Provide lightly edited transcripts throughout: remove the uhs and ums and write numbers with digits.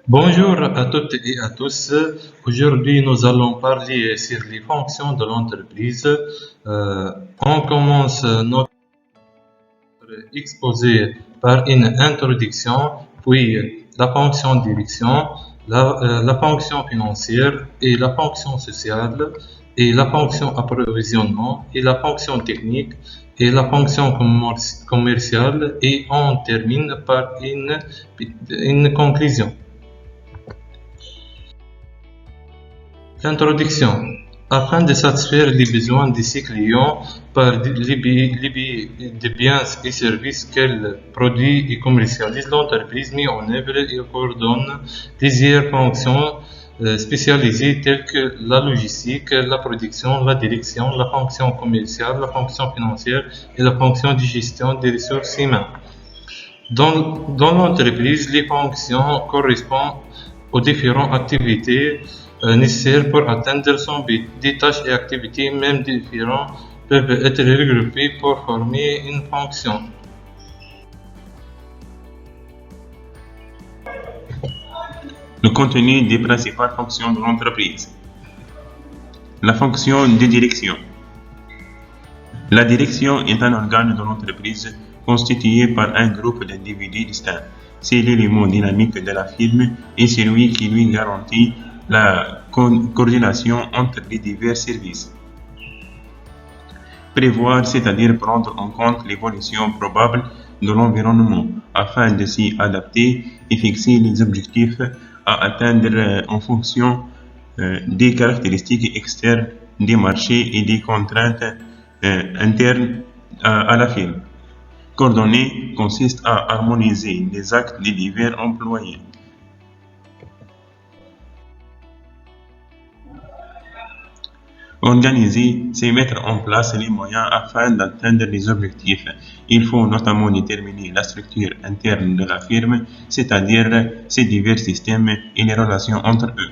Bonjour à toutes et à tous. Aujourd'hui, nous allons parler sur les fonctions de l'entreprise. On commence notre exposé par une introduction, puis la fonction direction, la fonction financière et la fonction sociale et la fonction approvisionnement et la fonction technique et la fonction commerciale et on termine par une conclusion. Introduction. Afin de satisfaire les besoins de ses clients par les biens et services qu'elle produit et commercialise, l'entreprise met en œuvre et coordonne plusieurs fonctions spécialisées telles que la logistique, la production, la direction, la fonction commerciale, la fonction financière et la fonction de gestion des ressources humaines. Dans l'entreprise, les fonctions correspondent aux différentes activités nécessaires pour atteindre son but. Des tâches et activités, même différentes, peuvent être regroupées pour former une fonction. Le contenu des principales fonctions de l'entreprise. La fonction de direction. La direction est un organe de l'entreprise constitué par un groupe d'individus distincts. C'est l'élément dynamique de la firme et celui qui lui garantit la coordination entre les divers services. Prévoir, c'est-à-dire prendre en compte l'évolution probable de l'environnement afin de s'y adapter et fixer les objectifs à atteindre en fonction des caractéristiques externes des marchés et des contraintes internes à la firme. Coordonner consiste à harmoniser les actes des divers employés. Organiser, c'est mettre en place les moyens afin d'atteindre les objectifs. Il faut notamment déterminer la structure interne de la firme, c'est-à-dire ses divers systèmes et les relations entre eux.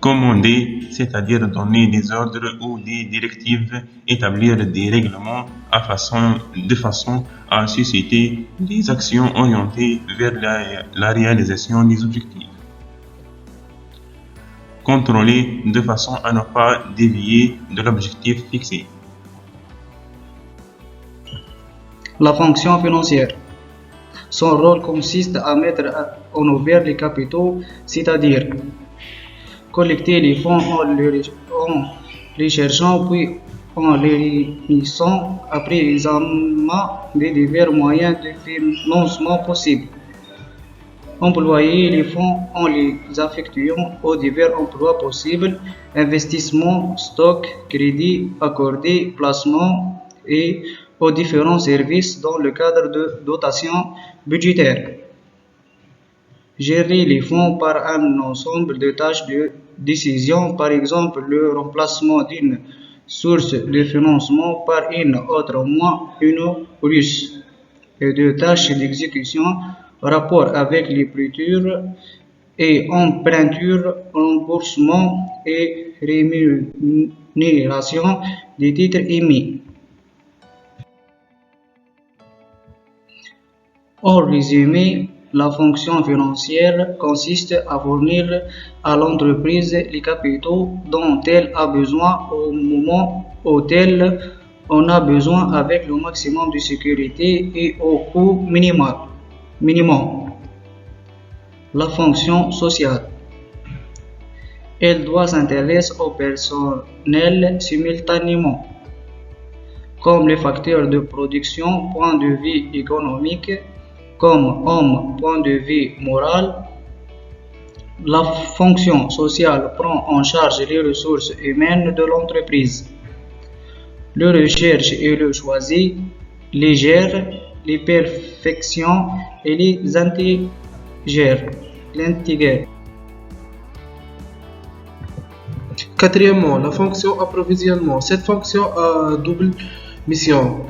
Commander, c'est-à-dire donner des ordres ou des directives, établir des règlements de façon à susciter des actions orientées vers la réalisation des objectifs. Contrôler de façon à ne pas dévier de l'objectif fixé. La fonction financière. Son rôle consiste à mettre en œuvre les capitaux, c'est-à-dire collecter les fonds en les cherchant puis en les réunissant après examen des divers moyens de financement possibles. Employer les fonds en les affectant aux divers emplois possibles, investissement, stock, crédit accordé, placement et aux différents services dans le cadre de dotation budgétaire. Gérer les fonds par un ensemble de tâches de décision, par exemple le remplacement d'une source de financement par une autre moins une plus, et de tâches d'exécution rapport avec l'écriture et emprunture, remboursement et rémunération des titres émis. En résumé, la fonction financière consiste à fournir à l'entreprise les capitaux dont elle a besoin au moment auquel on a besoin avec le maximum de sécurité et au coût minimum. La fonction sociale. Elle doit s'intéresser au personnel simultanément, comme les facteurs de production, point de vue économique, comme homme, point de vue moral. La fonction sociale prend en charge les ressources humaines de l'entreprise, le recherche et le choisit, les gère, les perfectionne et les intègre. Quatrièmement, la fonction approvisionnement. Cette fonction a double mission.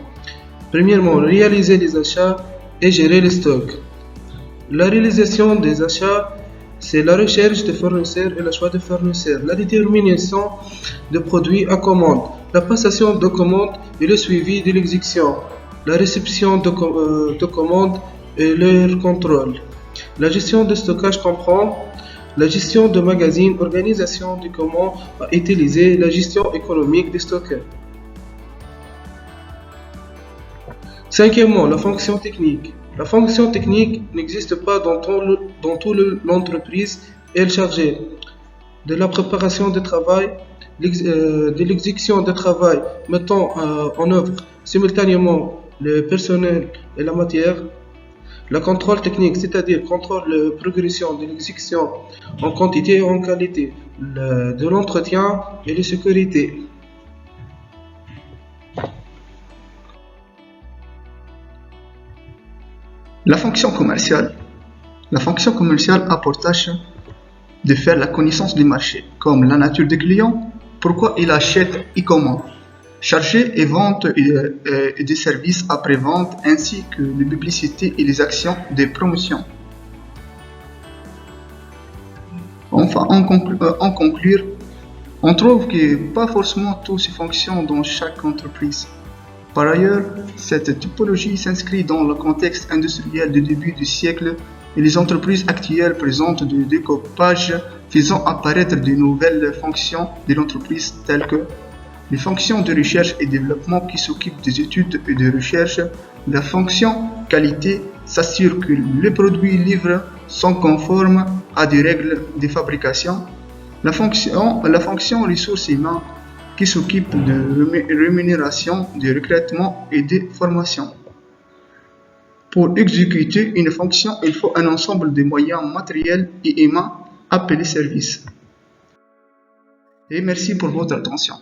Premièrement, réaliser les achats et gérer les stocks. La réalisation des achats, c'est la recherche de fournisseurs et le choix de fournisseurs, la détermination de produits à commande, la passation de commandes et le suivi de l'exécution, la réception de commandes et leur contrôle. La gestion de stockage comprend la gestion de magazines, organisation de comment utiliser, la gestion économique des stocks. Cinquièmement, la fonction technique. La fonction technique n'existe pas dans toute l'entreprise. Elle est chargée de la préparation du travail, de l'exécution du travail, mettant en œuvre simultanément le personnel et la matière. Le contrôle technique, c'est-à-dire contrôle la progression de l'exécution en quantité et en qualité, de l'entretien et de sécurité. La fonction commerciale. La fonction commerciale a pour tâche de faire la connaissance du marché, comme la nature des clients, pourquoi il achète et comment, chargé et vente et des services après-vente, ainsi que les publicités et les actions de promotion. Enfin, en conclure, on trouve que pas forcément toutes ces fonctions dans chaque entreprise. Par ailleurs, cette typologie s'inscrit dans le contexte industriel du début du siècle et les entreprises actuelles présentent des découpages faisant apparaître de nouvelles fonctions de l'entreprise telles que les fonctions de recherche et développement qui s'occupent des études et de recherche. La fonction qualité s'assure que les produits livrés sont conformes à des règles de fabrication. La fonction ressources humaines qui s'occupe de rémunération, de recrutement et de formation. Pour exécuter une fonction, il faut un ensemble de moyens matériels et humains appelés services. Et merci pour votre attention.